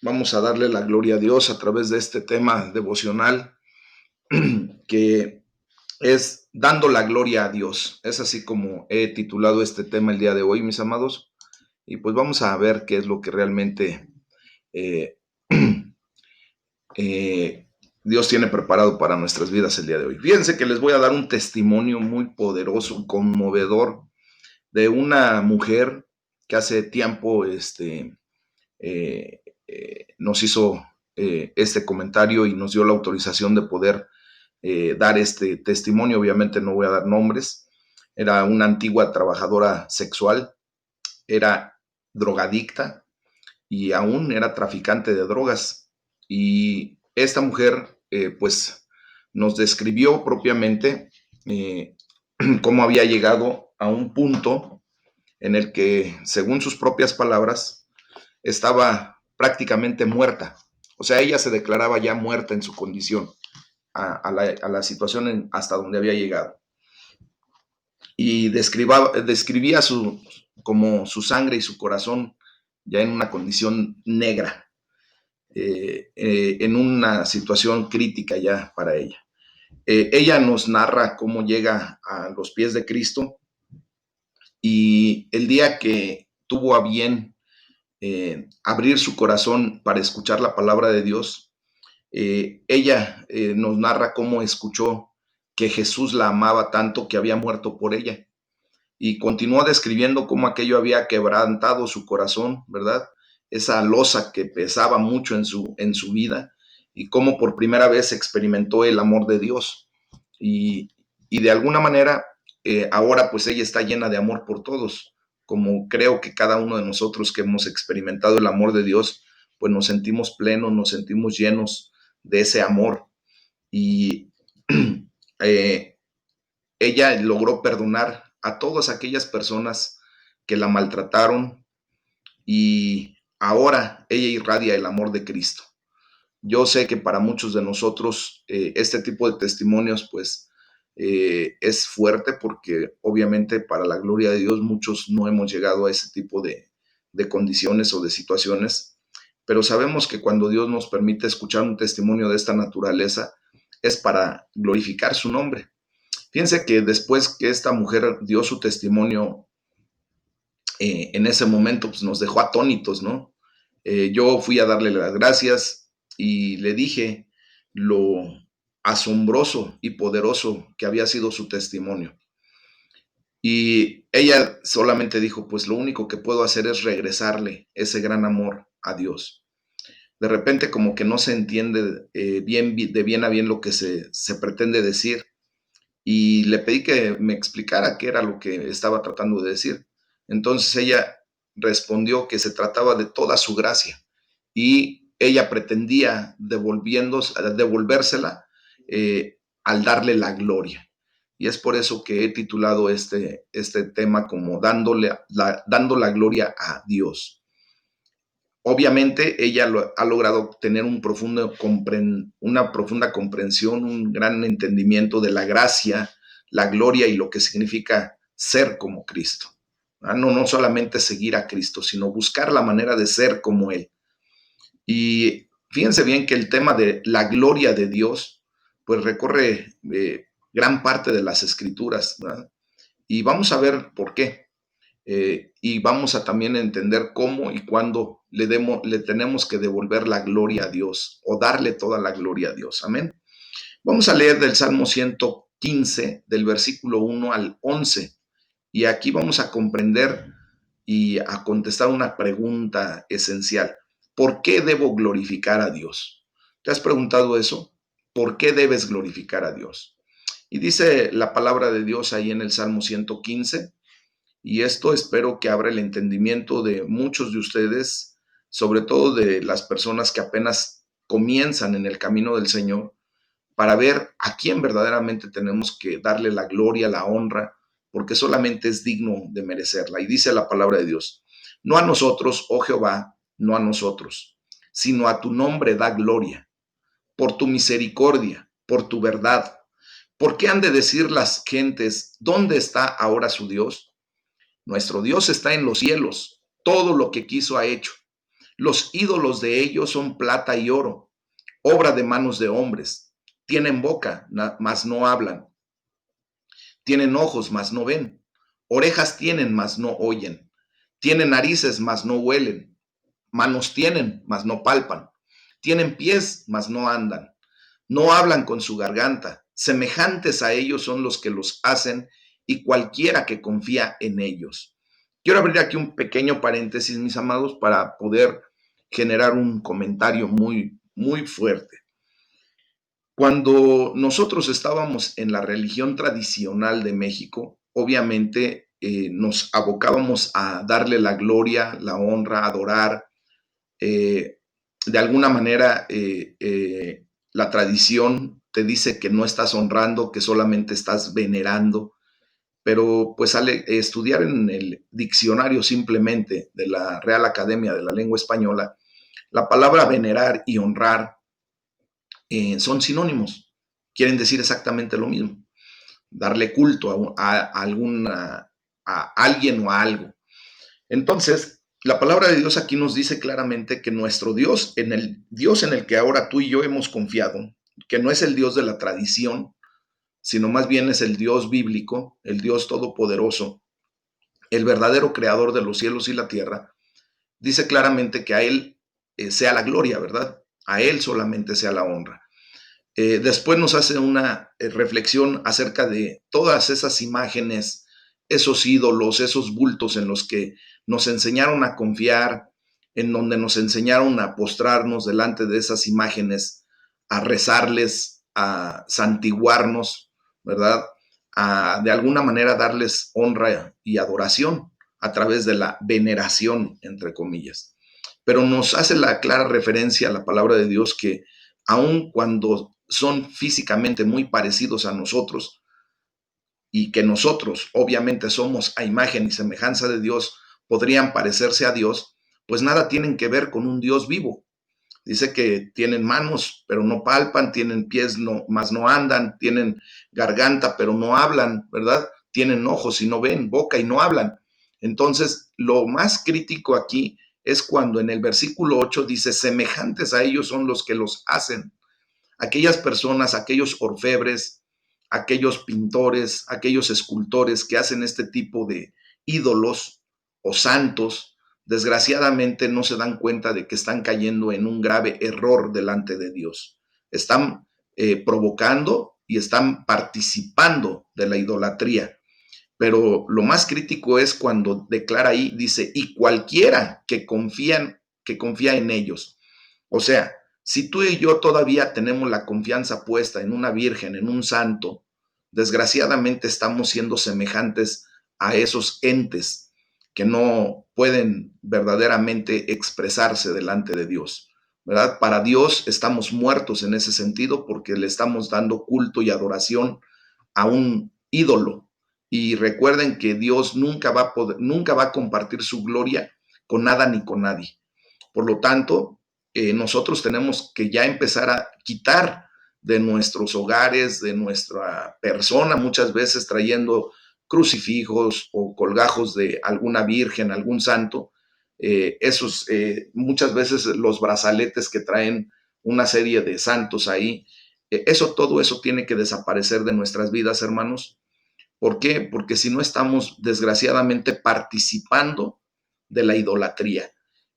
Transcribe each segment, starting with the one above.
Vamos a darle la gloria a Dios a través de este tema devocional que es dando la gloria a Dios. Es así como he titulado este tema el día de hoy, mis amados. Y pues vamos a ver qué es lo que realmente eh, eh, Dios tiene preparado para nuestras vidas el día de hoy. Fíjense que les voy a dar un testimonio muy poderoso, conmovedor, de una mujer que hace tiempo eh, nos hizo este comentario y nos dio la autorización de poder dar este testimonio. Obviamente no voy a dar nombres. Era una antigua trabajadora sexual, era drogadicta y aún era traficante de drogas. Y esta mujer, pues, nos describió propiamente eh, cómo había llegado a un punto en el que, según sus propias palabras, estaba prácticamente muerta. O sea, ella se declaraba ya muerta en su condición, a la situación hasta donde había llegado. Y describía como su sangre y su corazón ya en una condición negra, en una situación crítica ya para ella. Ella nos narra cómo llega a los pies de Cristo y el día que tuvo a bien abrir su corazón para escuchar la palabra de Dios, ella nos narra cómo escuchó que Jesús la amaba tanto que había muerto por ella. Y continúa describiendo cómo aquello había quebrantado su corazón, ¿verdad? Esa losa que pesaba mucho en su vida y cómo por primera vez experimentó el amor de Dios. Y de alguna manera, ahora pues ella está llena de amor por todos, como creo que cada uno de nosotros que hemos experimentado el amor de Dios, pues nos sentimos plenos, nos sentimos llenos de ese amor. Y eh, ella logró perdonar a todas aquellas personas que la maltrataron y ahora ella irradia el amor de Cristo. Yo sé que para muchos de nosotros este tipo de testimonios pues es fuerte porque obviamente para la gloria de Dios muchos no hemos llegado a ese tipo de condiciones o de situaciones, pero sabemos que cuando Dios nos permite escuchar un testimonio de esta naturaleza es para glorificar su nombre. Fíjense que después que esta mujer dio su testimonio, en ese momento pues, nos dejó atónitos, ¿no? Yo fui a darle las gracias y le dije lo asombroso y poderoso que había sido su testimonio. Y ella solamente dijo, pues lo único que puedo hacer es regresarle ese gran amor a Dios. De repente como que no se entiende de bien a bien lo que se pretende decir y le pedí que me explicara qué era lo que estaba tratando de decir. Entonces ella respondió que se trataba de toda su gracia y ella pretendía devolvérsela al darle la gloria. Y es por eso que he titulado este tema como dando la gloria a Dios. Obviamente ella ha logrado tener una profunda comprensión, un gran entendimiento de la gracia, la gloria y lo que significa ser como Cristo. No solamente seguir a Cristo, sino buscar la manera de ser como Él. Y fíjense bien que el tema de la gloria de Dios, pues recorre gran parte de las escrituras, ¿verdad? Y vamos a ver por qué. Y vamos a también entender cómo y cuándo le tenemos que devolver la gloria a Dios o darle toda la gloria a Dios. Amén. Vamos a leer del Salmo 115, del versículo 1 al 11. Y aquí vamos a comprender y a contestar una pregunta esencial. ¿Por qué debo glorificar a Dios? ¿Te has preguntado eso? ¿Por qué debes glorificar a Dios? Y dice la palabra de Dios ahí en el Salmo 115, y esto espero que abra el entendimiento de muchos de ustedes, sobre todo de las personas que apenas comienzan en el camino del Señor, para ver a quién verdaderamente tenemos que darle la gloria, la honra, porque solamente es digno de merecerla. Y dice la palabra de Dios, no a nosotros, oh Jehová, no a nosotros, sino a tu nombre da gloria, por tu misericordia, por tu verdad. ¿Por qué han de decir las gentes, ¿dónde está ahora su Dios? Nuestro Dios está en los cielos, todo lo que quiso ha hecho. Los ídolos de ellos son plata y oro, obra de manos de hombres. Tienen boca, mas no hablan. Tienen ojos, mas no ven. Orejas tienen, mas no oyen. Tienen narices, mas no huelen. Manos tienen, mas no palpan. Tienen pies, mas no andan. No hablan con su garganta. Semejantes a ellos son los que los hacen y cualquiera que confía en ellos. Quiero abrir aquí un pequeño paréntesis, mis amados, para poder generar un comentario muy fuerte. Cuando nosotros estábamos en la religión tradicional de México, obviamente nos abocábamos a darle la gloria, la honra, adorar. De alguna manera, la tradición te dice que no estás honrando, que solamente estás venerando, pero pues al estudiar en el diccionario simplemente de la Real Academia de la Lengua Española, la palabra venerar y honrar son sinónimos, quieren decir exactamente lo mismo, darle culto a alguien o a algo. Entonces, la palabra de Dios aquí nos dice claramente que nuestro Dios, en el Dios en el que ahora tú y yo hemos confiado, que no es el Dios de la tradición, sino más bien es el Dios bíblico, el Dios todopoderoso, el verdadero creador de los cielos y la tierra, dice claramente que a Él sea la gloria, ¿verdad? A Él solamente sea la honra. Después nos hace una reflexión acerca de todas esas imágenes, esos ídolos, esos bultos en los que nos enseñaron a confiar, en donde nos enseñaron a postrarnos delante de esas imágenes, a rezarles, a santiguarnos, ¿verdad? A de alguna manera darles honra y adoración a través de la veneración, entre comillas. Pero nos hace la clara referencia a la palabra de Dios que aun cuando son físicamente muy parecidos a nosotros y que nosotros obviamente somos a imagen y semejanza de Dios, podrían parecerse a Dios, pues nada tienen que ver con un Dios vivo. Dice que tienen manos, pero no palpan, tienen pies, no, mas no andan, tienen garganta, pero no hablan, ¿verdad? Tienen ojos y no ven, boca y no hablan. Entonces, lo más crítico aquí es cuando en el versículo 8 dice, semejantes a ellos son los que los hacen. Aquellas personas, aquellos orfebres, aquellos pintores, aquellos escultores que hacen este tipo de ídolos o santos, desgraciadamente no se dan cuenta de que están cayendo en un grave error delante de Dios. Están provocando y están participando de la idolatría. Pero lo más crítico es cuando declara ahí, dice, y cualquiera que confía en ellos. O sea, si tú y yo todavía tenemos la confianza puesta en una virgen, en un santo, desgraciadamente estamos siendo semejantes a esos entes que no pueden verdaderamente expresarse delante de Dios, ¿verdad? Para Dios estamos muertos en ese sentido porque le estamos dando culto y adoración a un ídolo. Y recuerden que Dios nunca va a compartir su gloria con nada ni con nadie. Por lo tanto, nosotros tenemos que ya empezar a quitar de nuestros hogares, de nuestra persona, muchas veces trayendo crucifijos o colgajos de alguna virgen, algún santo, muchas veces los brazaletes que traen una serie de santos ahí, todo eso tiene que desaparecer de nuestras vidas, hermanos. ¿Por qué? Porque si no estamos desgraciadamente participando de la idolatría.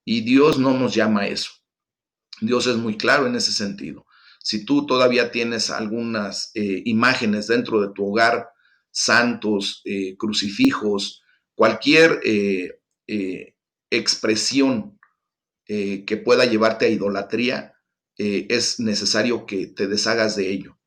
Y Dios no nos llama a eso. Dios es muy claro en ese sentido. Si tú todavía tienes algunas imágenes dentro de tu hogar, santos, crucifijos, cualquier expresión que pueda llevarte a idolatría, es necesario que te deshagas de ello.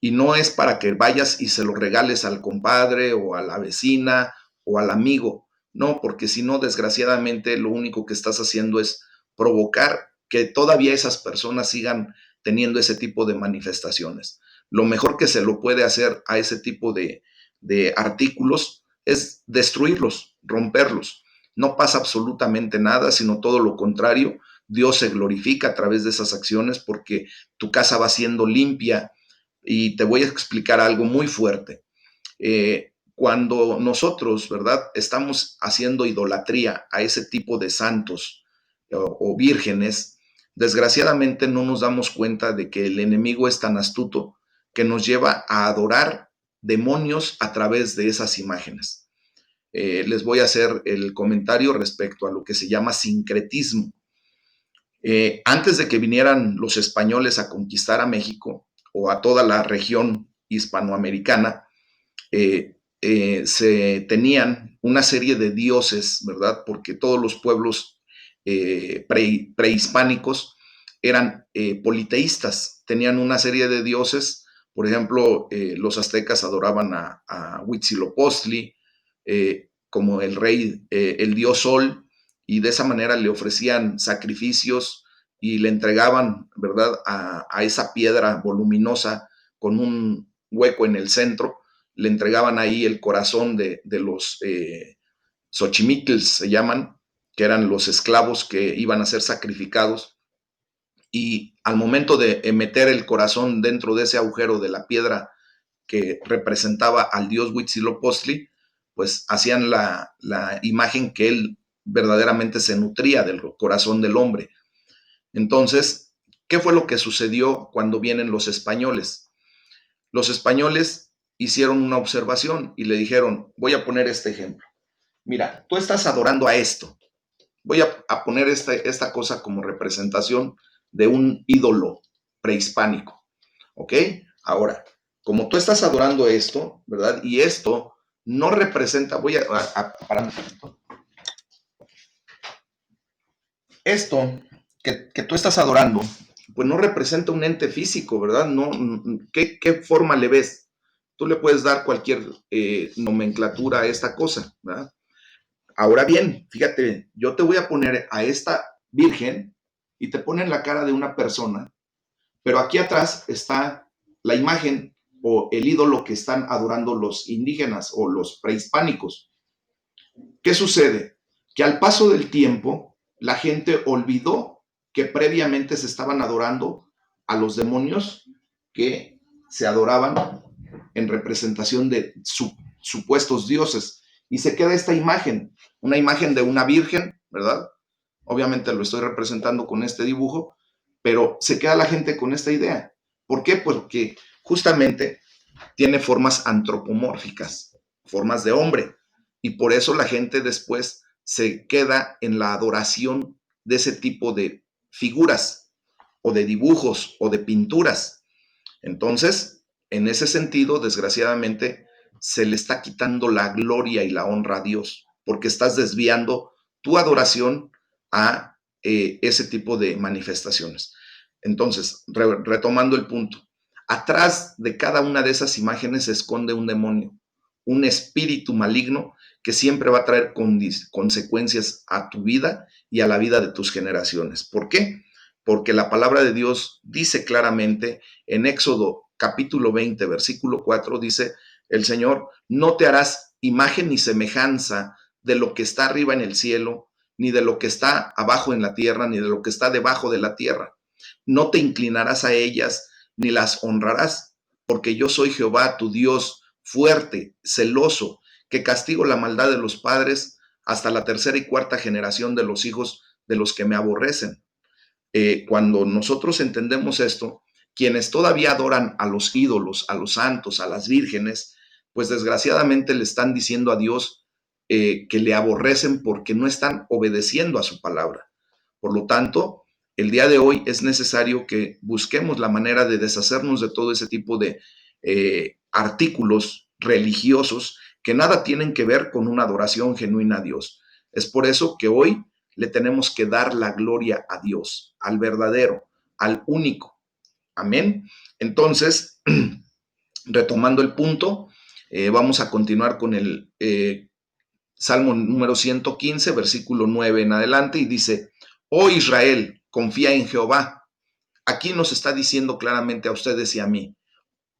Y no es para que vayas y se lo regales al compadre o a la vecina o al amigo. No, porque si no, desgraciadamente, lo único que estás haciendo es provocar que todavía esas personas sigan teniendo ese tipo de manifestaciones. Lo mejor que se lo puede hacer a ese tipo de artículos es destruirlos, romperlos. No pasa absolutamente nada, sino todo lo contrario. Dios se glorifica a través de esas acciones porque tu casa va siendo limpia, y te voy a explicar algo muy fuerte. Cuando nosotros, ¿verdad?, estamos haciendo idolatría a ese tipo de santos, o vírgenes, desgraciadamente no nos damos cuenta de que el enemigo es tan astuto que nos lleva a adorar demonios a través de esas imágenes. Les voy a hacer el comentario respecto a lo que se llama sincretismo. Antes de que vinieran los españoles a conquistar a México o a toda la región hispanoamericana, se tenían una serie de dioses, ¿verdad? Porque todos los pueblos prehispánicos eran politeístas, tenían una serie de dioses. Por ejemplo, los aztecas adoraban a Huitzilopochtli como el rey, el dios Sol, y de esa manera le ofrecían sacrificios y le entregaban, ¿verdad?, a esa piedra voluminosa con un hueco en el centro, le entregaban ahí el corazón de los Xochimitls, se llaman, que eran los esclavos que iban a ser sacrificados, y al momento de meter el corazón dentro de ese agujero de la piedra que representaba al dios Huitzilopochtli, pues hacían la imagen que él verdaderamente se nutría del corazón del hombre. Entonces, ¿qué fue lo que sucedió cuando vienen los españoles? Los españoles hicieron una observación y le dijeron, voy a poner este ejemplo. Mira, tú estás adorando a esto. Voy a poner esta cosa como representación de un ídolo prehispánico. ¿Ok? Ahora, como tú estás adorando esto, ¿verdad? Y esto no representa, voy a parar un poquito. Esto que tú estás adorando, pues no representa un ente físico, ¿verdad? No, ¿qué forma le ves? Tú le puedes dar cualquier nomenclatura a esta cosa, ¿verdad? Ahora bien, fíjate, yo te voy a poner a esta virgen y te ponen la cara de una persona, pero aquí atrás está la imagen o el ídolo que están adorando los indígenas o los prehispánicos. ¿Qué sucede? Que al paso del tiempo, la gente olvidó que previamente se estaban adorando a los demonios que se adoraban en representación de supuestos dioses. Y se queda esta imagen, una imagen de una virgen, ¿verdad? Obviamente lo estoy representando con este dibujo, pero se queda la gente con esta idea. ¿Por qué? Porque justamente tiene formas antropomórficas, formas de hombre, y por eso la gente después se queda en la adoración de ese tipo de figuras o de dibujos o de pinturas. Entonces, en ese sentido, desgraciadamente, se le está quitando la gloria y la honra a Dios, porque estás desviando tu adoración a ese tipo de manifestaciones. Entonces, retomando el punto, atrás de cada una de esas imágenes se esconde un demonio, un espíritu maligno que siempre va a traer consecuencias a tu vida y a la vida de tus generaciones. ¿Por qué? Porque la palabra de Dios dice claramente en Éxodo capítulo 20, versículo 4, dice el Señor, no te harás imagen ni semejanza de lo que está arriba en el cielo, ni de lo que está abajo en la tierra, ni de lo que está debajo de la tierra. No te inclinarás a ellas, ni las honrarás, porque yo soy Jehová, tu Dios, fuerte, celoso, que castigo la maldad de los padres hasta la tercera y cuarta generación de los hijos de los que me aborrecen. Cuando nosotros entendemos esto, quienes todavía adoran a los ídolos, a los santos, a las vírgenes, pues desgraciadamente le están diciendo a Dios que le aborrecen porque no están obedeciendo a su palabra. Por lo tanto, el día de hoy es necesario que busquemos la manera de deshacernos de todo ese tipo de artículos religiosos que nada tienen que ver con una adoración genuina a Dios. Es por eso que hoy le tenemos que dar la gloria a Dios, al verdadero, al único. Amén. Entonces, retomando el punto, vamos a continuar con el Salmo número 115, versículo 9 en adelante, y dice, oh Israel, confía en Jehová. Aquí nos está diciendo claramente a ustedes y a mí,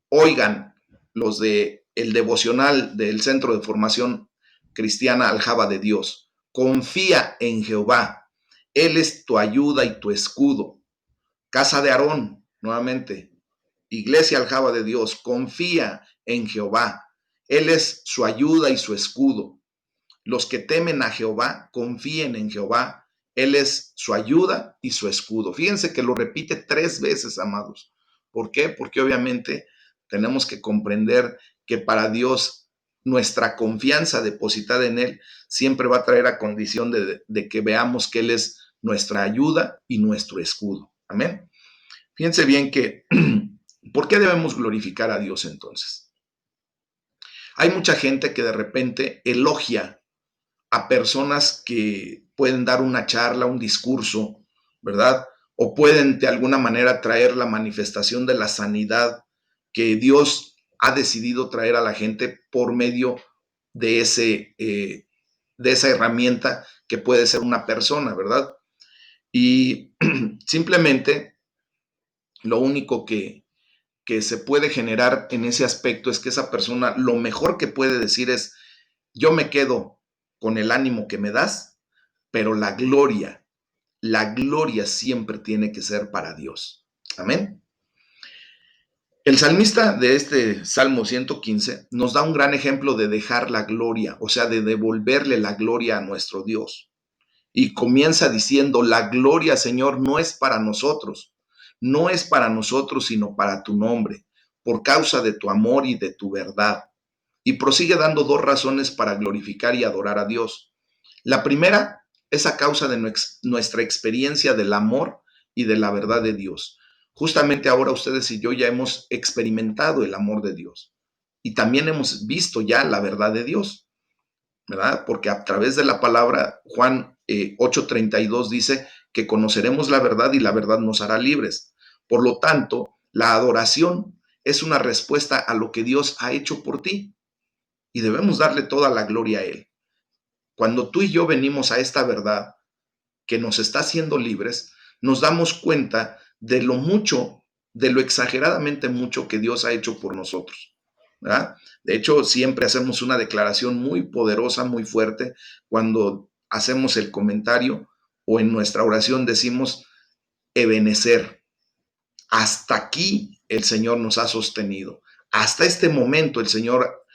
oigan los de el devocional del Centro de Formación Cristiana Aljaba de Dios, confía en Jehová, Él es tu ayuda y tu escudo. Casa de Aarón, nuevamente, Iglesia Aljaba de Dios, confía en Jehová, Él es su ayuda y su escudo. Los que temen a Jehová, confíen en Jehová, Él es su ayuda y su escudo. Fíjense que lo repite 3 veces, amados. ¿Por qué? Porque obviamente tenemos que comprender que para Dios nuestra confianza depositada en Él siempre va a traer a condición de que veamos que Él es nuestra ayuda y nuestro escudo. Amén. Fíjense bien que, ¿por qué debemos glorificar a Dios entonces? Hay mucha gente que de repente elogia a personas que pueden dar una charla, un discurso, ¿verdad? O pueden de alguna manera traer la manifestación de la sanidad que Dios ha decidido traer a la gente por medio de, de esa herramienta que puede ser una persona, ¿verdad? Y simplemente lo único que se puede generar en ese aspecto es que esa persona lo mejor que puede decir es, yo me quedo con el ánimo que me das, pero la gloria siempre tiene que ser para Dios. Amén. El salmista de este Salmo 115 nos da un gran ejemplo de dejar la gloria, o sea, de devolverle la gloria a nuestro Dios. Y comienza diciendo, la gloria, Señor, no es para nosotros, no es para nosotros, sino para tu nombre, por causa de tu amor y de tu verdad. Y prosigue dando 2 razones para glorificar y adorar a Dios. La primera es a causa de nuestra experiencia del amor y de la verdad de Dios. Justamente ahora ustedes y yo ya hemos experimentado el amor de Dios y también hemos visto ya la verdad de Dios, ¿verdad? Porque a través de la palabra, Juan 8:32 dice que conoceremos la verdad y la verdad nos hará libres. Por lo tanto, la adoración es una respuesta a lo que Dios ha hecho por ti y debemos darle toda la gloria a Él. Cuando tú y yo venimos a esta verdad que nos está haciendo libres, nos damos cuenta de lo mucho, de lo exageradamente mucho que Dios ha hecho por nosotros, ¿verdad? De hecho, siempre hacemos una declaración muy poderosa, muy fuerte, cuando hacemos el comentario o en nuestra oración decimos, Ebenecer, hasta aquí el Señor nos ha sostenido. Hasta este momento el Señor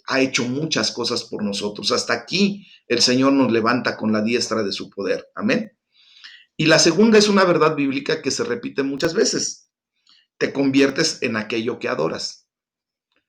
ha hecho muchas cosas por nosotros. Hasta aquí el Señor nos levanta con la diestra de su poder. Amén. Y la segunda es una verdad bíblica que se repite muchas veces. Te conviertes en aquello que adoras.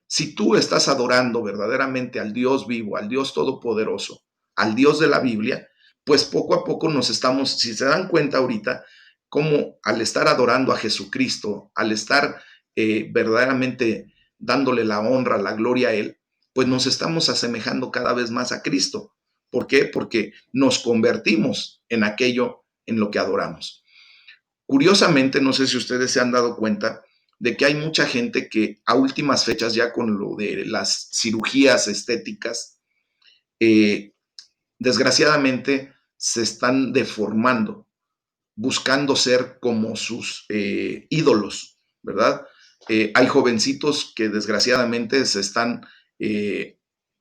Si tú estás adorando verdaderamente al Dios vivo, al Dios todopoderoso, al Dios de la Biblia, pues poco a poco nos estamos, si se dan cuenta ahorita, cómo al estar adorando a Jesucristo, al estar verdaderamente dándole la honra, la gloria a Él, pues nos estamos asemejando cada vez más a Cristo. ¿Por qué? Porque nos convertimos en aquello en lo que adoramos. Curiosamente, no sé si ustedes se han dado cuenta de que hay mucha gente que a últimas fechas, ya con lo de las cirugías estéticas, eh, desgraciadamente se están deformando, buscando ser como sus ídolos, ¿verdad? Hay jovencitos que desgraciadamente se están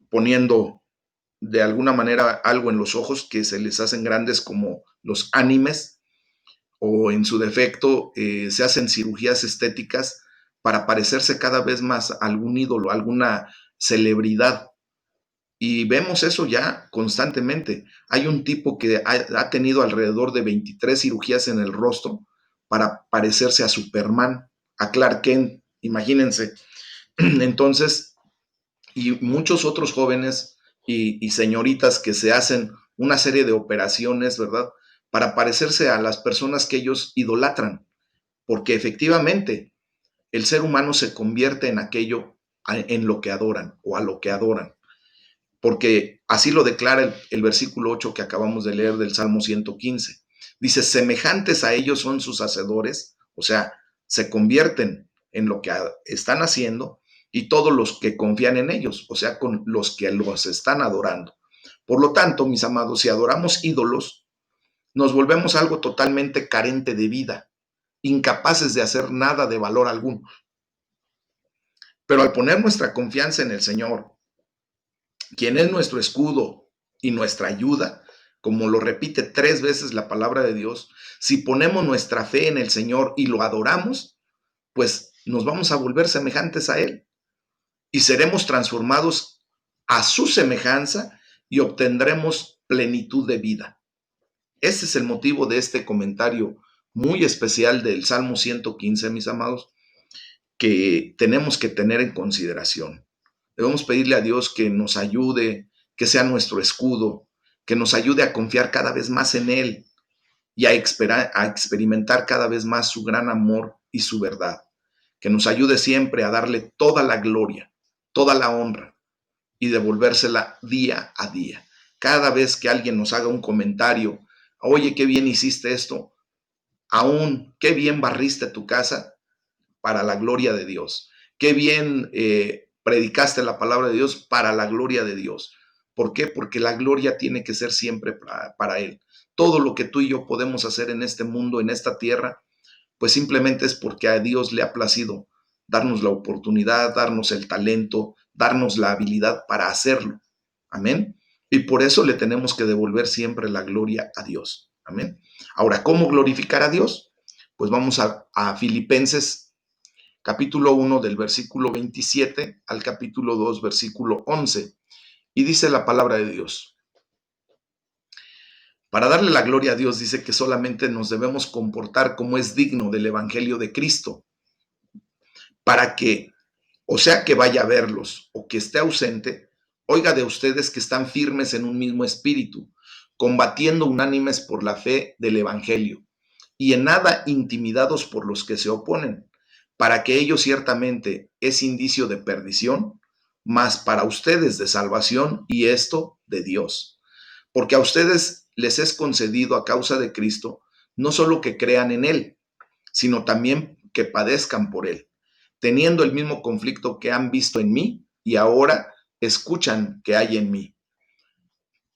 poniendo de alguna manera algo en los ojos que se les hacen grandes como los animes, o en su defecto se hacen cirugías estéticas para parecerse cada vez más a algún ídolo, a alguna celebridad. Y vemos eso ya constantemente. Hay un tipo que ha tenido alrededor de 23 cirugías en el rostro para parecerse a Superman, a Clark Kent, imagínense. Entonces, y muchos otros jóvenes y señoritas que se hacen una serie de operaciones, ¿verdad? Para parecerse a las personas que ellos idolatran, porque efectivamente el ser humano se convierte en aquello en lo que adoran o a lo que adoran, porque así lo declara el versículo 8 que acabamos de leer del Salmo 115. Dice, semejantes a ellos son sus hacedores, o sea, se convierten en lo que están haciendo y todos los que confían en ellos, o sea, con los que los están adorando. Por lo tanto, mis amados, si adoramos ídolos, nos volvemos algo totalmente carente de vida, incapaces de hacer nada de valor alguno. Pero al poner nuestra confianza en el Señor, quien es nuestro escudo y nuestra ayuda, como lo repite 3 veces la palabra de Dios, si ponemos nuestra fe en el Señor y lo adoramos, pues nos vamos a volver semejantes a Él y seremos transformados a su semejanza y obtendremos plenitud de vida. Ese es el motivo de este comentario muy especial del Salmo 115, mis amados, que tenemos que tener en consideración. Debemos pedirle a Dios que nos ayude, que sea nuestro escudo, que nos ayude a confiar cada vez más en Él y a experimentar cada vez más su gran amor y su verdad. Que nos ayude siempre a darle toda la gloria, toda la honra y devolvérsela día a día. Cada vez que alguien nos haga un comentario, oye, qué bien hiciste esto, aún qué bien barriste tu casa, para la gloria de Dios. Qué bien predicaste la palabra de Dios para la gloria de Dios. ¿Por qué? Porque la gloria tiene que ser siempre para Él. Todo lo que tú y yo podemos hacer en este mundo, en esta tierra, pues simplemente es porque a Dios le ha placido darnos la oportunidad, darnos el talento, darnos la habilidad para hacerlo. Amén. Y por eso le tenemos que devolver siempre la gloria a Dios. Amén. Ahora, ¿cómo glorificar a Dios? Pues vamos a Filipenses capítulo 1 del versículo 27 al capítulo 2 versículo 11. Y dice la palabra de Dios. Para darle la gloria a Dios dice que solamente nos debemos comportar como es digno del Evangelio de Cristo, para que, o sea que vaya a verlos o que esté ausente, oiga de ustedes que están firmes en un mismo espíritu, combatiendo unánimes por la fe del Evangelio, y en nada intimidados por los que se oponen, para que ello ciertamente es indicio de perdición, mas para ustedes de salvación, y esto de Dios. Porque a ustedes les es concedido a causa de Cristo, no solo que crean en Él, sino también que padezcan por Él, teniendo el mismo conflicto que han visto en mí y ahora escuchan que hay en mí.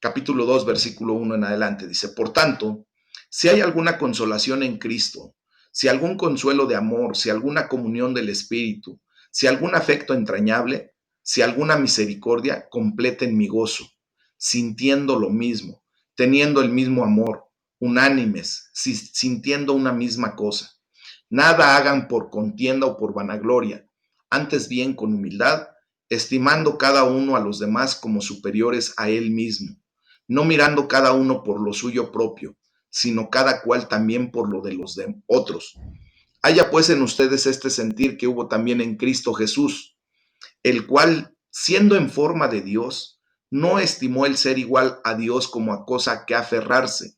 Capítulo 2, versículo 1 en adelante, dice, por tanto, si hay alguna consolación en Cristo, si algún consuelo de amor, si alguna comunión del Espíritu, si algún afecto entrañable, si alguna misericordia, completen mi gozo, sintiendo lo mismo, teniendo el mismo amor, unánimes, sintiendo una misma cosa. Nada hagan por contienda o por vanagloria, antes bien con humildad, estimando cada uno a los demás como superiores a él mismo, no mirando cada uno por lo suyo propio, sino cada cual también por lo de los de otros. Haya pues en ustedes este sentir que hubo también en Cristo Jesús, el cual, siendo en forma de Dios, no estimó el ser igual a Dios como a cosa que aferrarse,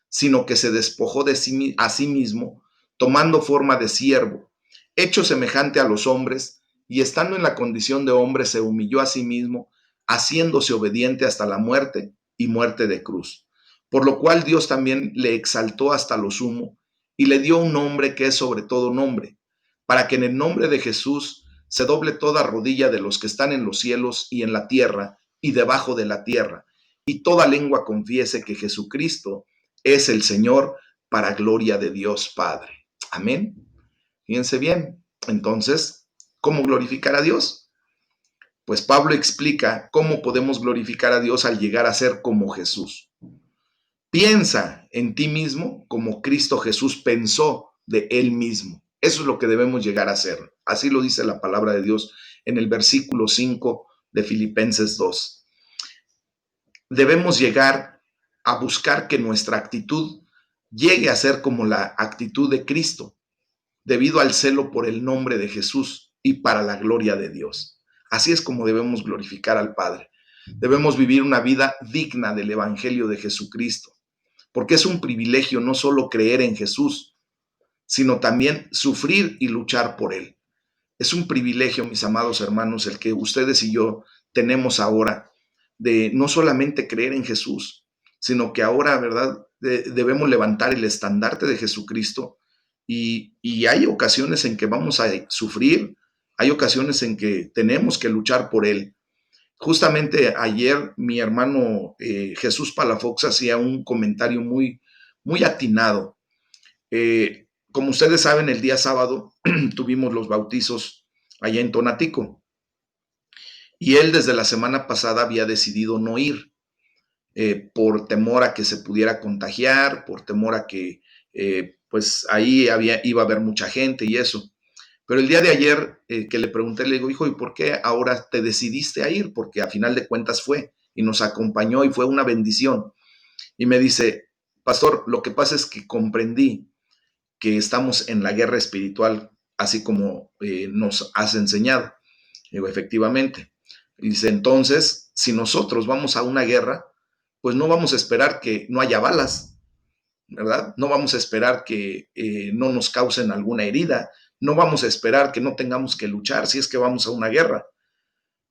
sino que se despojó de a sí mismo, tomando forma de siervo, hecho semejante a los hombres, y estando en la condición de hombre se humilló a sí mismo, haciéndose obediente hasta la muerte y muerte de cruz. Por lo cual Dios también le exaltó hasta lo sumo y le dio un nombre que es sobre todo nombre, para que en el nombre de Jesús se doble toda rodilla de los que están en los cielos y en la tierra y debajo de la tierra, y toda lengua confiese que Jesucristo es el Señor, para gloria de Dios Padre. Amén. Fíjense bien. Entonces, ¿cómo glorificar a Dios? Pues Pablo explica cómo podemos glorificar a Dios al llegar a ser como Jesús. Piensa en ti mismo como Cristo Jesús pensó de él mismo. Eso es lo que debemos llegar a ser. Así lo dice la palabra de Dios en el versículo 5 de Filipenses 2. Debemos llegar a buscar que nuestra actitud llegue a ser como la actitud de Cristo, debido al celo por el nombre de Jesús y para la gloria de Dios. Así es como debemos glorificar al Padre. Debemos vivir una vida digna del Evangelio de Jesucristo, porque es un privilegio no solo creer en Jesús, sino también sufrir y luchar por Él. Es un privilegio, mis amados hermanos, el que ustedes y yo tenemos ahora de no solamente creer en Jesús, sino que ahora, ¿verdad? Debemos levantar el estandarte de Jesucristo y hay ocasiones en que vamos a sufrir, hay ocasiones en que tenemos que luchar por Él. Justamente ayer mi hermano Jesús Palafox hacía un comentario muy atinado. Como ustedes saben, el día sábado tuvimos los bautizos allá en Tonatico y él desde la semana pasada había decidido no ir por temor a que se pudiera contagiar, por temor a que pues ahí iba a haber mucha gente y eso. Pero el día de ayer que le pregunté, le digo, hijo, ¿y por qué ahora te decidiste a ir? Porque a final de cuentas fue y nos acompañó y fue una bendición. Y me dice, Pastor, lo que pasa es que comprendí que estamos en la guerra espiritual, así como nos has enseñado. Digo, efectivamente. Dice, entonces, si nosotros vamos a una guerra, pues no vamos a esperar que no haya balas, ¿verdad? No vamos a esperar que no nos causen alguna herida, no vamos a esperar que no tengamos que luchar si es que vamos a una guerra.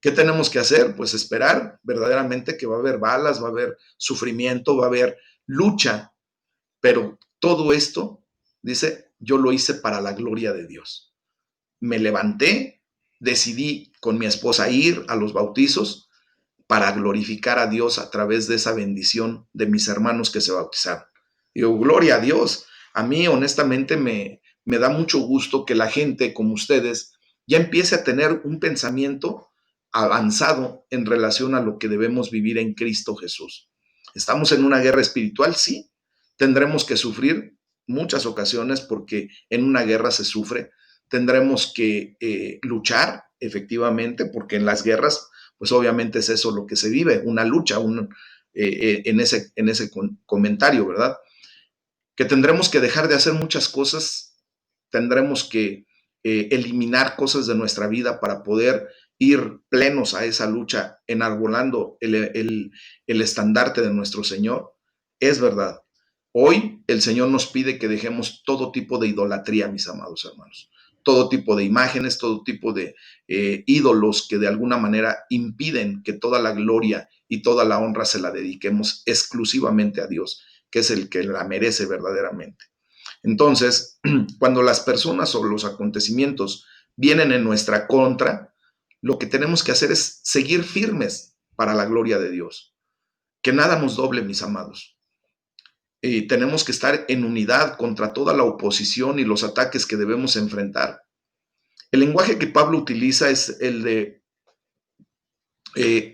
¿Qué tenemos que hacer? Pues esperar verdaderamente que va a haber balas, va a haber sufrimiento, va a haber lucha, pero todo esto, dice, yo lo hice para la gloria de Dios. Me levanté, decidí con mi esposa ir a los bautizos para glorificar a Dios a través de esa bendición de mis hermanos que se bautizaron. Digo, gloria a Dios. A mí honestamente me da mucho gusto que la gente como ustedes ya empiece a tener un pensamiento avanzado en relación a lo que debemos vivir en Cristo Jesús. ¿Estamos en una guerra espiritual? Sí. Tendremos que sufrir muchas ocasiones porque en una guerra se sufre. Tendremos que luchar efectivamente porque en las guerras pues obviamente es eso lo que se vive, una lucha en ese comentario, ¿verdad? Que tendremos que dejar de hacer muchas cosas, tendremos que eliminar cosas de nuestra vida para poder ir plenos a esa lucha, enarbolando el estandarte de nuestro Señor. Es verdad. Hoy el Señor nos pide que dejemos todo tipo de idolatría, mis amados hermanos. Todo tipo de imágenes, todo tipo de ídolos que de alguna manera impiden que toda la gloria y toda la honra se la dediquemos exclusivamente a Dios, que es el que la merece verdaderamente. Entonces, cuando las personas o los acontecimientos vienen en nuestra contra, lo que tenemos que hacer es seguir firmes para la gloria de Dios. Que nada nos doble, mis amados. Tenemos que estar en unidad contra toda la oposición y los ataques que debemos enfrentar. El lenguaje que Pablo utiliza es el de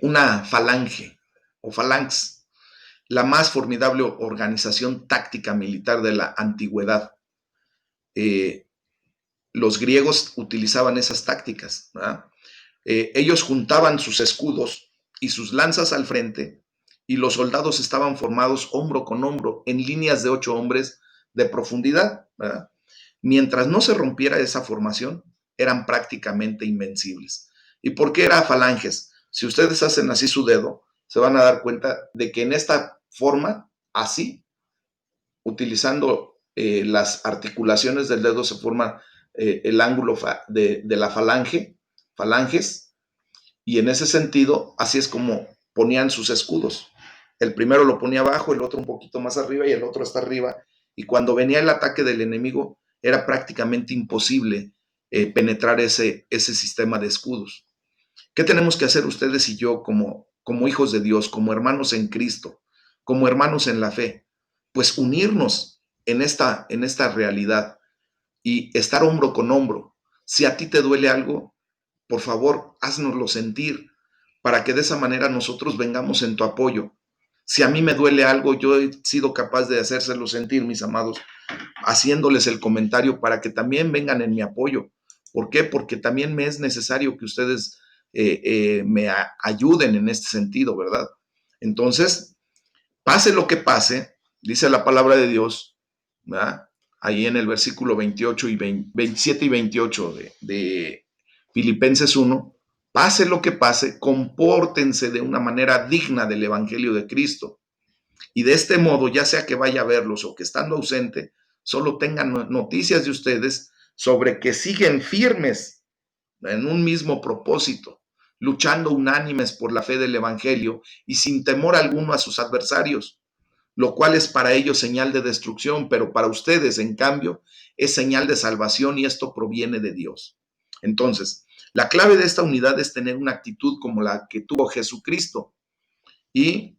una falange o phalanx, la más formidable organización táctica militar de la antigüedad. Los griegos utilizaban esas tácticas, ¿verdad? Ellos juntaban sus escudos y sus lanzas al frente y los soldados estaban formados hombro con hombro en líneas de 8 hombres de profundidad, ¿verdad? Mientras no se rompiera esa formación, eran prácticamente invencibles. ¿Y por qué era falanges? Si ustedes hacen así su dedo, se van a dar cuenta de que en esta forma, así, utilizando las articulaciones del dedo, se forma el ángulo de la falanges, y en ese sentido, así es como ponían sus escudos. El primero lo ponía abajo, el otro un poquito más arriba y el otro hasta arriba. Y cuando venía el ataque del enemigo, era prácticamente imposible penetrar ese sistema de escudos. ¿Qué tenemos que hacer ustedes y yo como hijos de Dios, como hermanos en Cristo, como hermanos en la fe? Pues unirnos en esta realidad y estar hombro con hombro. Si a ti te duele algo, por favor, haznoslo sentir para que de esa manera nosotros vengamos en tu apoyo. Si a mí me duele algo, yo he sido capaz de hacérselo sentir, mis amados, haciéndoles el comentario para que también vengan en mi apoyo. ¿Por qué? Porque también me es necesario que ustedes me ayuden en este sentido, ¿verdad? Entonces, pase lo que pase, dice la palabra de Dios, ¿verdad? Ahí en el versículo 28 y 27 y 28 de Filipenses 1, pase lo que pase, compórtense de una manera digna del Evangelio de Cristo. Y de este modo, ya sea que vaya a verlos o que estando ausente, solo tengan noticias de ustedes sobre que siguen firmes en un mismo propósito, luchando unánimes por la fe del Evangelio y sin temor alguno a sus adversarios, lo cual es para ellos señal de destrucción, pero para ustedes, en cambio, es señal de salvación y esto proviene de Dios. Entonces, la clave de esta unidad es tener una actitud como la que tuvo Jesucristo. ¿Y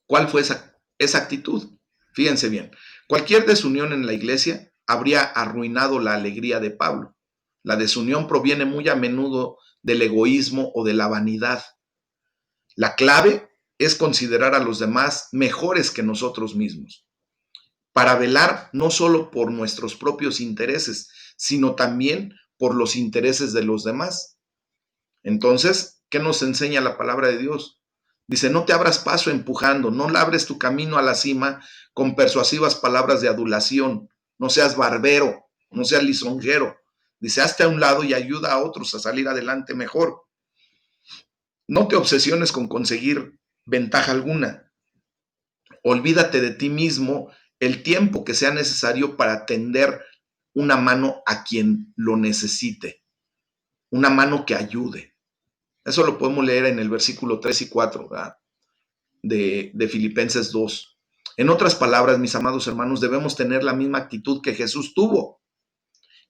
cuál fue esa actitud? Fíjense bien, cualquier desunión en la iglesia habría arruinado la alegría de Pablo. La desunión proviene muy a menudo del egoísmo o de la vanidad. La clave es considerar a los demás mejores que nosotros mismos, para velar no solo por nuestros propios intereses, sino también por los intereses de los demás. Entonces, ¿qué nos enseña la palabra de Dios? Dice, no te abras paso empujando, no labres tu camino a la cima con persuasivas palabras de adulación, no seas barbero, no seas lisonjero. Dice, hazte a un lado y ayuda a otros a salir adelante mejor. No te obsesiones con conseguir ventaja alguna. Olvídate de ti mismo el tiempo que sea necesario para tender una mano a quien lo necesite, una mano que ayude. Eso lo podemos leer en el versículo 3 y 4 de Filipenses 2. En otras palabras, mis amados hermanos, debemos tener la misma actitud que Jesús tuvo,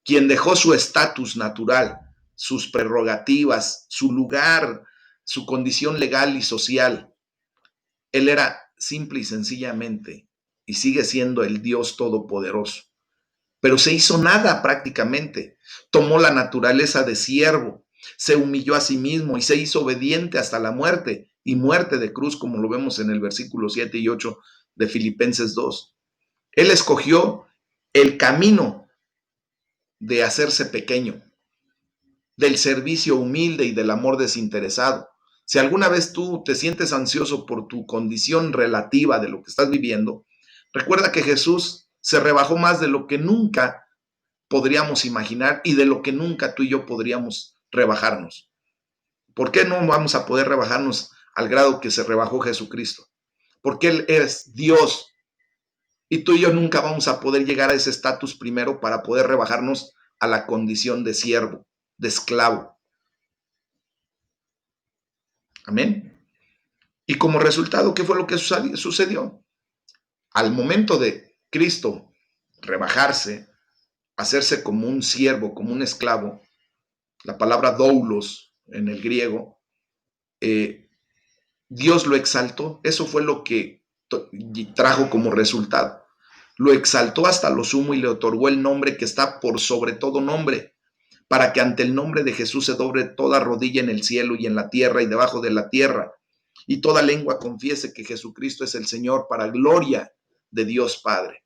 quien dejó su estatus natural, sus prerrogativas, su lugar, su condición legal y social. Él era simple y sencillamente, y sigue siendo el Dios todopoderoso, pero se hizo nada prácticamente. Tomó la naturaleza de siervo, se humilló a sí mismo y se hizo obediente hasta la muerte, y muerte de cruz, como lo vemos en el versículo 7 y 8 de Filipenses 2. Él escogió el camino de hacerse pequeño, del servicio humilde y del amor desinteresado. Si alguna vez tú te sientes ansioso por tu condición relativa de lo que estás viviendo, recuerda que Jesús se rebajó más de lo que nunca podríamos imaginar y de lo que nunca tú y yo podríamos rebajarnos. ¿Por qué no vamos a poder rebajarnos al grado que se rebajó Jesucristo? Porque Él es Dios y tú y yo nunca vamos a poder llegar a ese estatus primero para poder rebajarnos a la condición de siervo, de esclavo. Amén. Y como resultado, ¿qué fue lo que sucedió? Al momento de Cristo rebajarse, hacerse como un siervo, como un esclavo, la palabra doulos en el griego, Dios lo exaltó. Eso fue lo que trajo como resultado. Lo exaltó hasta lo sumo y le otorgó el nombre que está por sobre todo nombre, para que ante el nombre de Jesús se doble toda rodilla en el cielo y en la tierra y debajo de la tierra, y toda lengua confiese que Jesucristo es el Señor, para gloria de Dios Padre.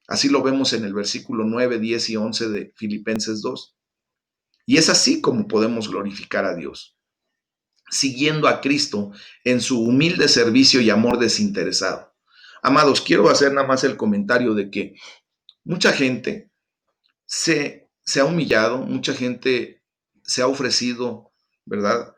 Así lo vemos en el versículo 9, 10 y 11 de Filipenses 2. Y es así como podemos glorificar a Dios, siguiendo a Cristo en su humilde servicio y amor desinteresado. Amados, quiero hacer nada más el comentario de que mucha gente se ha humillado, mucha gente se ha ofrecido, ¿verdad?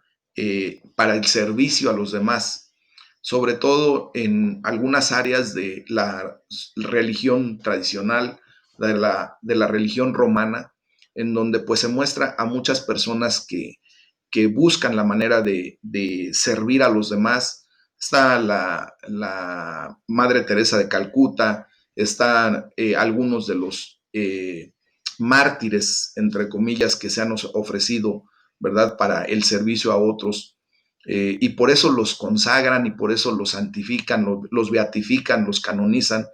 Para el servicio a los demás, sobre todo en algunas áreas de la religión tradicional, de la religión romana, en donde pues se muestra a muchas personas que buscan la manera de servir a los demás. Está la Madre Teresa de Calcuta, están algunos de los mártires, entre comillas, que se han ofrecido, ¿verdad?, para el servicio a otros. Y por eso los consagran y por eso los santifican, los beatifican, los canonizan.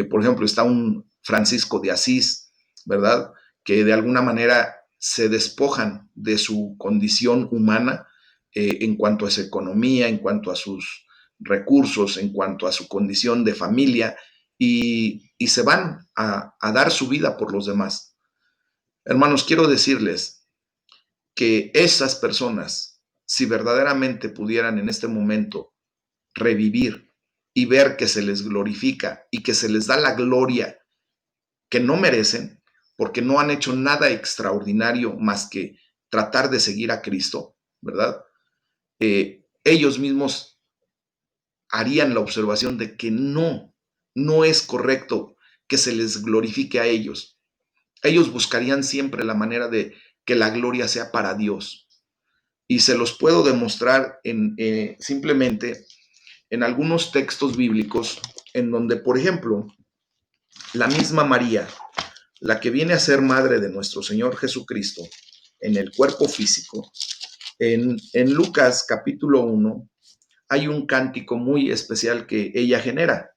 Por ejemplo, está un Francisco de Asís, ¿verdad?, que de alguna manera se despojan de su condición humana en cuanto a su economía, en cuanto a sus recursos, en cuanto a su condición de familia, y se van a dar su vida por los demás. Hermanos, quiero decirles que esas personas, si verdaderamente pudieran en este momento revivir y ver que se les glorifica y que se les da la gloria que no merecen, porque no han hecho nada extraordinario más que tratar de seguir a Cristo, ¿verdad? Ellos mismos harían la observación de que no es correcto que se les glorifique a ellos. Ellos buscarían siempre la manera de que la gloria sea para Dios. Y se los puedo demostrar simplemente en algunos textos bíblicos en donde, por ejemplo, la misma María, la que viene a ser madre de nuestro Señor Jesucristo en el cuerpo físico, en Lucas capítulo 1 hay un cántico muy especial que ella genera.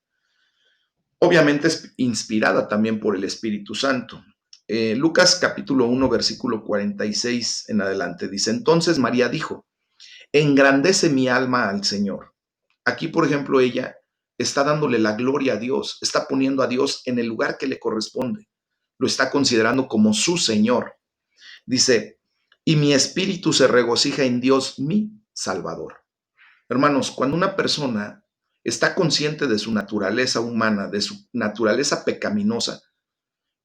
Obviamente es inspirada también por el Espíritu Santo. Lucas capítulo 1, versículo 46 en adelante, dice, entonces María dijo, engrandece mi alma al Señor. Aquí, por ejemplo, ella está dándole la gloria a Dios, está poniendo a Dios en el lugar que le corresponde, lo está considerando como su Señor. Dice, y mi espíritu se regocija en Dios, mi Salvador. Hermanos, cuando una persona está consciente de su naturaleza humana, de su naturaleza pecaminosa,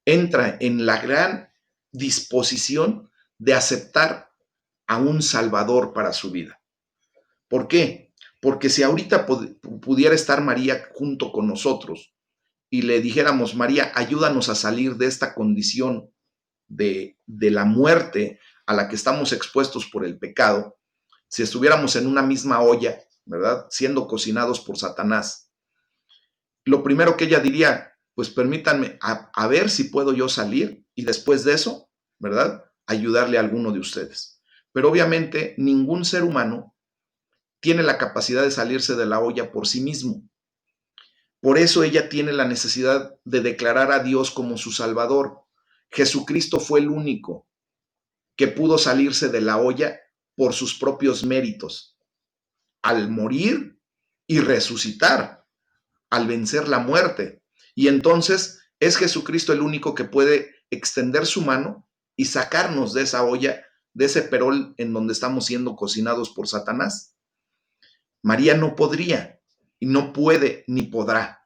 entra en la gran disposición de aceptar a un Salvador para su vida. ¿Por qué? Porque si ahorita pudiera estar María junto con nosotros y le dijéramos, María, ayúdanos a salir de esta condición de la muerte a la que estamos expuestos por el pecado, si estuviéramos en una misma olla, ¿verdad? Siendo cocinados por Satanás, lo primero que ella diría, pues permítanme a ver si puedo yo salir y después de eso, ¿verdad? Ayudarle a alguno de ustedes. Pero obviamente ningún ser humano tiene la capacidad de salirse de la olla por sí mismo. Por eso ella tiene la necesidad de declarar a Dios como su Salvador. Jesucristo fue el único que pudo salirse de la olla por sus propios méritos, al morir y resucitar, al vencer la muerte. Y entonces es Jesucristo el único que puede extender su mano y sacarnos de esa olla, de ese perol en donde estamos siendo cocinados por Satanás. María no podría y no puede ni podrá.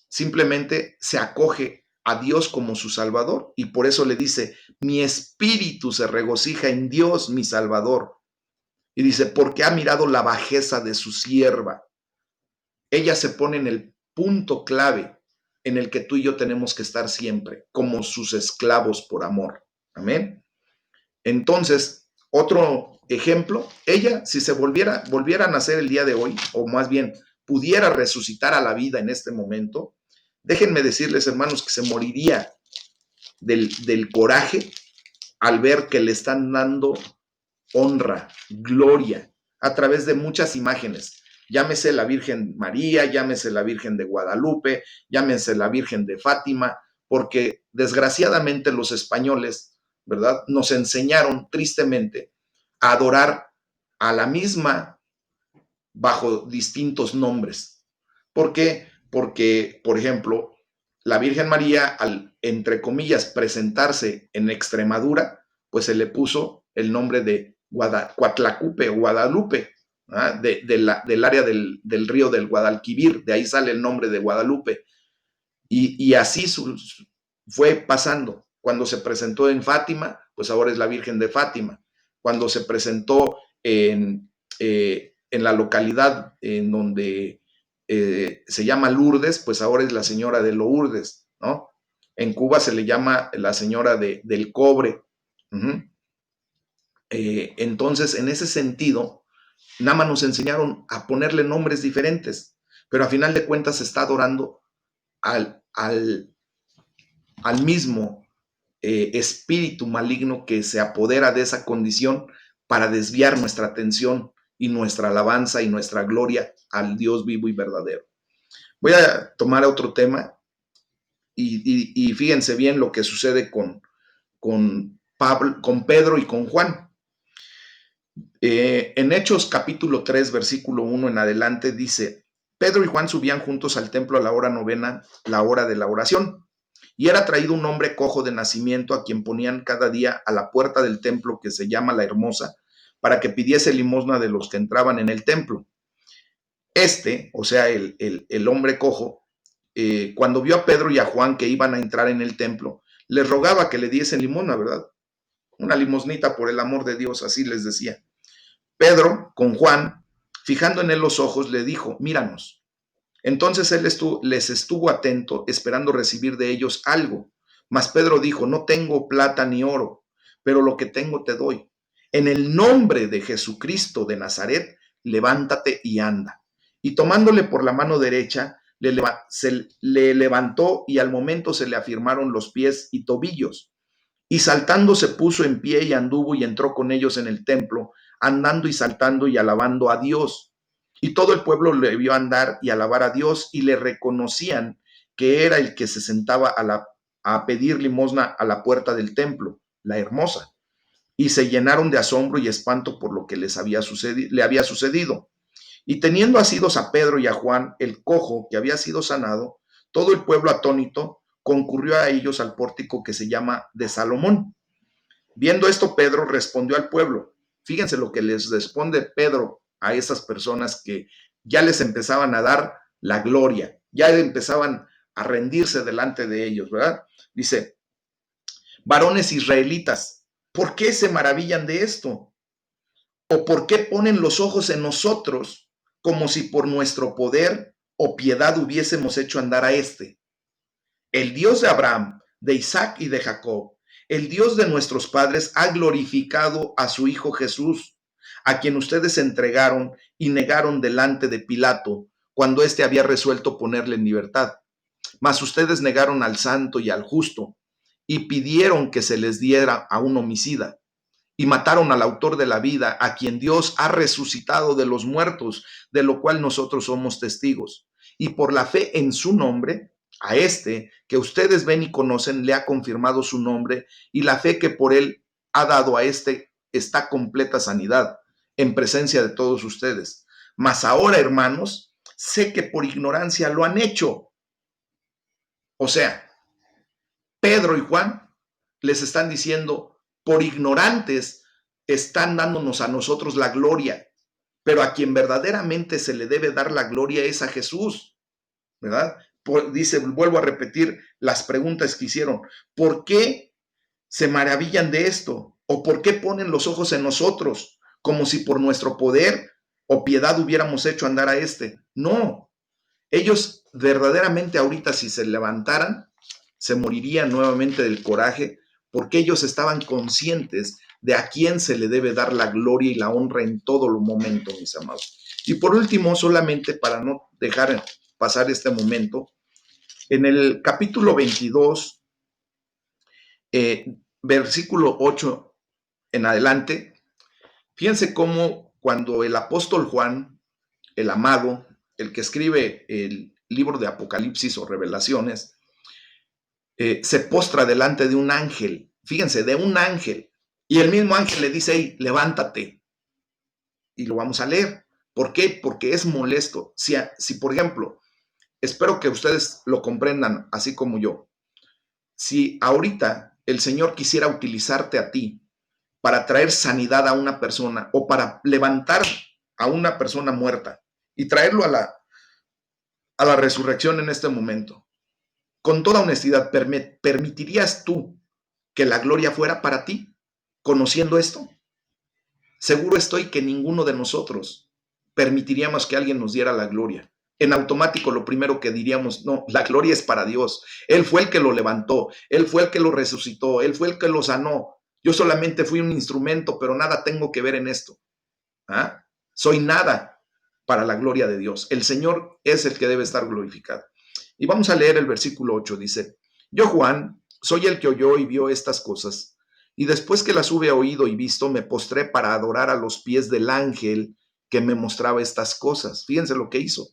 Simplemente se acoge a Dios como su Salvador y por eso le dice, mi espíritu se regocija en Dios, mi Salvador. Y dice, porque ha mirado la bajeza de su sierva. Ella se pone en el punto clave en el que tú y yo tenemos que estar siempre, como sus esclavos por amor. Amén. Entonces, otro ejemplo, ella, si se volviera a nacer el día de hoy, o más bien pudiera resucitar a la vida en este momento, déjenme decirles, hermanos, que se moriría del coraje al ver que le están dando honra, gloria, a través de muchas imágenes. Llámese la Virgen María, llámese la Virgen de Guadalupe, llámese la Virgen de Fátima, porque desgraciadamente los españoles, ¿verdad? Nos enseñaron tristemente a adorar a la misma bajo distintos nombres. ¿Por qué? Porque, por ejemplo, la Virgen María, al, entre comillas, presentarse en Extremadura, pues se le puso el nombre de Coatlacupe o Guadalupe, ¿ah? Del área del río del Guadalquivir, de ahí sale el nombre de Guadalupe. Y así fue pasando. Cuando se presentó en Fátima, pues ahora es la Virgen de Fátima. Cuando se presentó en la localidad en donde se llama Lourdes, pues ahora es la señora de Lourdes, ¿no? En Cuba se le llama la señora del cobre. Uh-huh. Entonces, en ese sentido, nada más nos enseñaron a ponerle nombres diferentes, pero a final de cuentas se está adorando al mismo espíritu maligno que se apodera de esa condición para desviar nuestra atención y nuestra alabanza y nuestra gloria al Dios vivo y verdadero. Voy a tomar otro tema y fíjense bien lo que sucede con Pedro y con Juan. En Hechos capítulo 3, versículo 1 en adelante dice, Pedro y Juan subían juntos al templo a la hora novena, la hora de la oración. Y era traído un hombre cojo de nacimiento a quien ponían cada día a la puerta del templo que se llama La Hermosa, para que pidiese limosna de los que entraban en el templo. O sea, el hombre cojo, cuando vio a Pedro y a Juan que iban a entrar en el templo, les rogaba que le diesen limosna, ¿verdad? Una limosnita por el amor de Dios, así les decía. Pedro, con Juan, fijando en él los ojos, le dijo, míranos. Entonces él les estuvo atento, esperando recibir de ellos algo. Mas Pedro dijo, no tengo plata ni oro, pero lo que tengo te doy. En el nombre de Jesucristo de Nazaret, levántate y anda. Y tomándole por la mano derecha, le levantó y al momento se le afirmaron los pies y tobillos. Y saltando se puso en pie y anduvo y entró con ellos en el templo, andando y saltando y alabando a Dios. Y todo el pueblo le vio andar y alabar a Dios y le reconocían que era el que se sentaba a pedir limosna a la puerta del templo, la Hermosa. Y se llenaron de asombro y espanto por lo que le había sucedido. Y teniendo asidos a Pedro y a Juan, el cojo que había sido sanado, todo el pueblo atónito concurrió a ellos al pórtico que se llama de Salomón. Viendo esto, Pedro respondió al pueblo. Fíjense lo que les responde Pedro a esas personas que ya les empezaban a dar la gloria, ya empezaban a rendirse delante de ellos, ¿verdad? Dice, varones israelitas, ¿por qué se maravillan de esto? ¿O por qué ponen los ojos en nosotros como si por nuestro poder o piedad hubiésemos hecho andar a este? El Dios de Abraham, de Isaac y de Jacob, el Dios de nuestros padres, ha glorificado a su Hijo Jesús, a quien ustedes entregaron y negaron delante de Pilato cuando éste había resuelto ponerle en libertad. Mas ustedes negaron al santo y al justo y pidieron que se les diera a un homicida y mataron al autor de la vida, a quien Dios ha resucitado de los muertos, de lo cual nosotros somos testigos. Y por la fe en su nombre, a este que ustedes ven y conocen, le ha confirmado su nombre, y la fe que por él ha dado a este está completa sanidad en presencia de todos ustedes. Mas ahora, hermanos, sé que por ignorancia lo han hecho. O sea, Pedro y Juan les están diciendo, por ignorantes están dándonos a nosotros la gloria, pero a quien verdaderamente se le debe dar la gloria es a Jesús, ¿verdad? Dice, vuelvo a repetir las preguntas que hicieron, ¿por qué se maravillan de esto? ¿O por qué ponen los ojos en nosotros como si por nuestro poder o piedad hubiéramos hecho andar a este? No, ellos verdaderamente ahorita si se levantaran, se morirían nuevamente del coraje, porque ellos estaban conscientes de a quién se le debe dar la gloria y la honra en todo lo momento, mis amados. Y por último, solamente para no dejar pasar este momento, en el capítulo 22, versículo 8 en adelante, fíjense cómo cuando el apóstol Juan, el amado, el que escribe el libro de Apocalipsis o Revelaciones, se postra delante de un ángel, fíjense, de un ángel, y el mismo ángel le dice, hey, levántate, y lo vamos a leer. ¿Por qué? Porque es molesto. Si, por ejemplo, espero que ustedes lo comprendan así como yo, si ahorita el Señor quisiera utilizarte a ti para traer sanidad a una persona o para levantar a una persona muerta y traerlo a la resurrección en este momento, con toda honestidad, ¿permitirías tú que la gloria fuera para ti, conociendo esto? Seguro estoy que ninguno de nosotros permitiríamos que alguien nos diera la gloria. En automático lo primero que diríamos, no, la gloria es para Dios. Él fue el que lo levantó, Él fue el que lo resucitó, Él fue el que lo sanó. Yo solamente fui un instrumento, pero nada tengo que ver en esto. ¿Ah? Soy nada para la gloria de Dios. El Señor es el que debe estar glorificado. Y vamos a leer el versículo 8. Dice, yo Juan, soy el que oyó y vio estas cosas. Y después que las hube oído y visto, me postré para adorar a los pies del ángel que me mostraba estas cosas. Fíjense lo que hizo.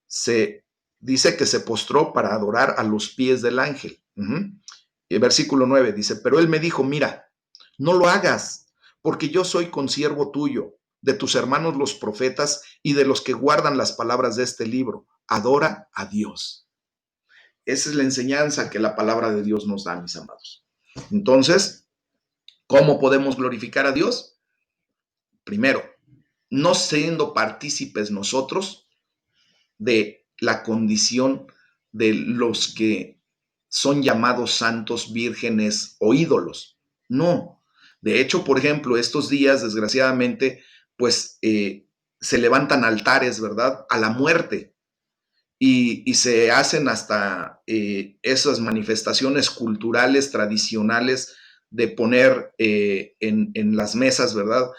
Se dice que se postró para adorar a los pies del ángel. Y el versículo 9 dice, pero él me dijo, mira, no lo hagas, porque yo soy consiervo tuyo, de tus hermanos los profetas y de los que guardan las palabras de este libro. Adora a Dios. Esa es la enseñanza que la palabra de Dios nos da, mis amados. Entonces, ¿cómo podemos glorificar a Dios? Primero, no siendo partícipes nosotros de la condición de los que son llamados santos, vírgenes o ídolos. No. De hecho, por ejemplo, estos días, desgraciadamente, pues se levantan altares, ¿verdad? A la muerte. Y se hacen hasta esas manifestaciones culturales, tradicionales, de poner en las mesas, ¿verdad?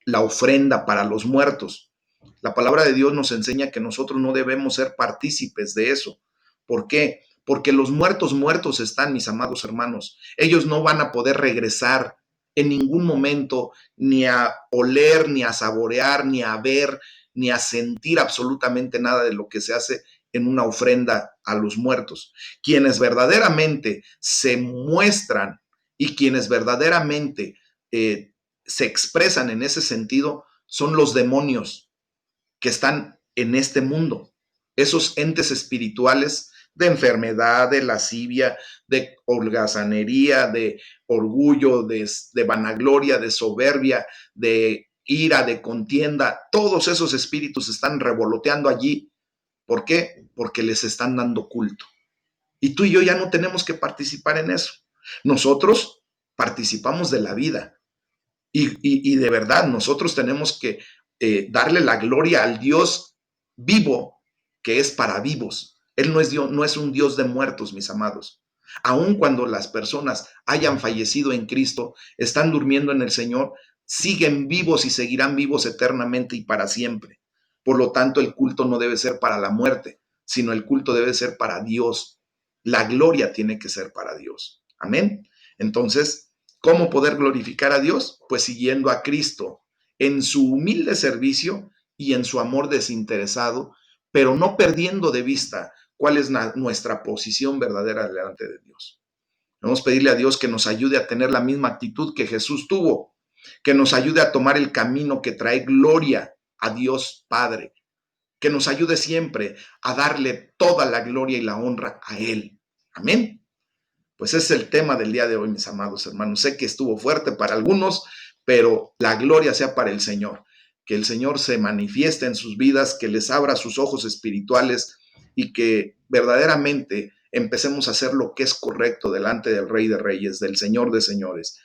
La ofrenda para los muertos. La palabra de Dios nos enseña que nosotros no debemos ser partícipes de eso. ¿Por qué? Porque los muertos están, mis amados hermanos. Ellos no van a poder regresar en ningún momento ni a oler, ni a saborear, ni a ver, ni a sentir absolutamente nada de lo que se hace en una ofrenda a los muertos. Quienes verdaderamente se muestran y quienes verdaderamente se expresan en ese sentido son los demonios que están en este mundo, esos entes espirituales de enfermedad, de lascivia, de holgazanería, de orgullo, de vanagloria, de soberbia, de ira, de contienda, todos esos espíritus están revoloteando allí. ¿Por qué? Porque les están dando culto. Y tú y yo ya no tenemos que participar en eso. Nosotros participamos de la vida. Y de verdad, nosotros tenemos que darle la gloria al Dios vivo, que es para vivos. Él no es Dios, no es un Dios de muertos, mis amados. Aun cuando las personas hayan fallecido en Cristo, están durmiendo en el Señor, siguen vivos y seguirán vivos eternamente y para siempre. Por lo tanto, el culto no debe ser para la muerte, sino el culto debe ser para Dios. La gloria tiene que ser para Dios. Amén. Entonces, ¿cómo poder glorificar a Dios? Pues siguiendo a Cristo en su humilde servicio y en su amor desinteresado, pero no perdiendo de vista cuál es nuestra posición verdadera delante de Dios. Vamos a pedirle a Dios que nos ayude a tener la misma actitud que Jesús tuvo, que nos ayude a tomar el camino que trae gloria a Dios Padre, que nos ayude siempre a darle toda la gloria y la honra a Él. Amén. Pues ese es el tema del día de hoy, mis amados hermanos. Sé que estuvo fuerte para algunos, pero la gloria sea para el Señor. Que el Señor se manifieste en sus vidas, que les abra sus ojos espirituales y que verdaderamente empecemos a hacer lo que es correcto delante del Rey de Reyes, del Señor de Señores.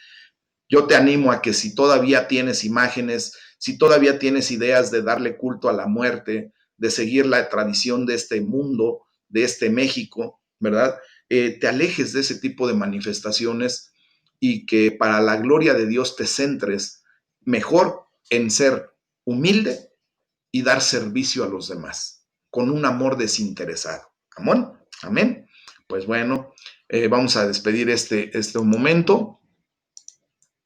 Yo te animo a que si todavía tienes imágenes, si todavía tienes ideas de darle culto a la muerte, de seguir la tradición de este mundo, de este México, ¿verdad? Te alejes de ese tipo de manifestaciones y que para la gloria de Dios te centres mejor en ser humilde y dar servicio a los demás, con un amor desinteresado. ¿Amén? Amén. Pues bueno, vamos a despedir este momento.